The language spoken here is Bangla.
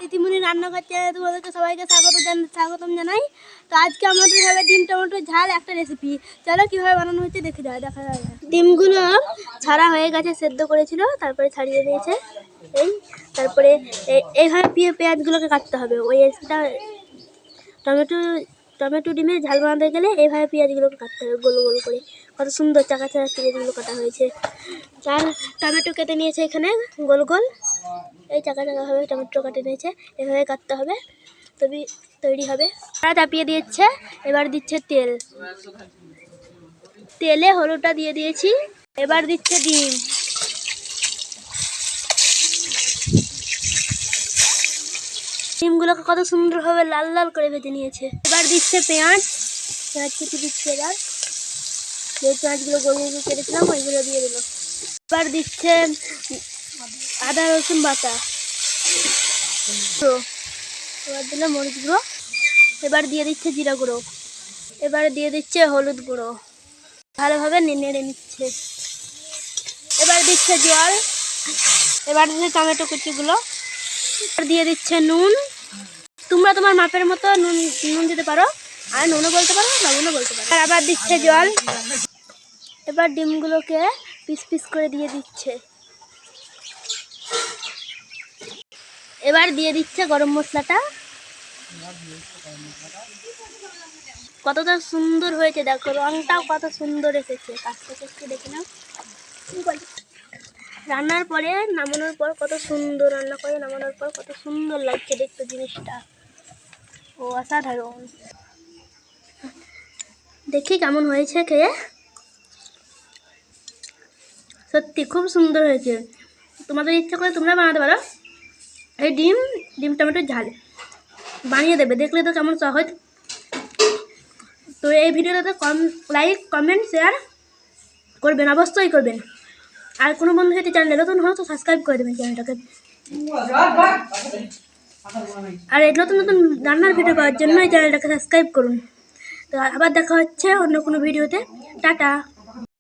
তিতিমণি রান্নাঘর চ্যানেলে তোমাদেরকে সবাইকে স্বাগতম জানাই। তো আজকে আমাদের হবে ডিম টমেটো ঝাল একটা রেসিপি। চলো কীভাবে বানানো হচ্ছে দেখা যায়। ডিমগুলো ছাড়া হয়ে গেছে, সেদ্ধ করেছিল, তারপরে ছাড়িয়ে দিয়েছে। তারপরে এইভাবে পেঁয়াজগুলোকে কাটতে হবে। ওই এটা টমেটো ডিমের ঝাল বানাতে গেলে এইভাবে পেঁয়াজগুলোকে কাটতে হবে গোল গোল করে। কত সুন্দর চাকা চাকা পেঁয়াজগুলো কাটা হয়েছে। চার টমেটো কেটে নিয়েছে এখানে গোল গোল, এই চাকা চাকাভাবে টমেটো কেটে নিয়েছে, এভাবে কাটতে হবে, তবে তৈরি হবে। তারা চাপিয়ে দিচ্ছে, এবার দিচ্ছে তেলে হলুদটা দিয়ে দিয়েছি, এবার দিচ্ছে ডিমগুলোকে কত সুন্দরভাবে লাল লাল করে ভেজে নিয়েছে। এবার দিচ্ছে পেঁয়াজ কুচি দিচ্ছে। এবার যে পেঁয়াজগুলো গোল গোল কেটেছিলাম ওইগুলো দিয়ে দিল। এবার দিচ্ছে আদা রসুন বাটা, এবার দিল মরিচ গুঁড়ো, এবার দিয়ে দিচ্ছে জিরা গুঁড়ো, এবার দিয়ে দিচ্ছে হলুদ গুঁড়ো, ভালোভাবে নেড়ে নিচ্ছে। এবার দিচ্ছে জল, এবার দিচ্ছে টমেটো কুচিগুলো, দিয়ে দিচ্ছে নুন। তোমরা তোমার মাপের মতো নুন দিতে পারো, আর নুনও বলতে পারো, লবণও বলতে পারো। আর আবার দিচ্ছে জল। এবার ডিমগুলোকে পিস পিস করে দিয়ে দিচ্ছে। এবার দিয়ে দিচ্ছে গরম মশলাটা। কতটা সুন্দর হয়েছে দেখো, রংটাও কত সুন্দর এসেছে। কাছটা একটু দেখে নাও। রান্নার পরে নামানোর পর কত সুন্দর, রান্না করে নামানোর পর কত সুন্দর লাগছে দেখতে জিনিসটা। ও অসাধারণ। দেখি কেমন হয়েছে খেয়ে। সত্যি খুব সুন্দর হয়েছে। তোমাদের ইচ্ছা করে তোমরা বানাতে পারো। এই ডিম টমেটোর ঝাল বানিয়ে দেবে, দেখলে তো কেমন সহজ। তো এই ভিডিওটাতে লাইক কমেন্ট শেয়ার করবেন, অবশ্যই করবেন। আর কোনো বন্ধু যদি চ্যানেলে নতুন হও তো সাবস্ক্রাইব করে দেবেন চ্যানেলটাকে। আর এই নতুন নতুন রান্নার ভিডিও পাওয়ার জন্য এই চ্যানেলটাকে সাবস্ক্রাইব করুন। তো আবার দেখা হচ্ছে অন্য কোনো ভিডিওতে। টাটা।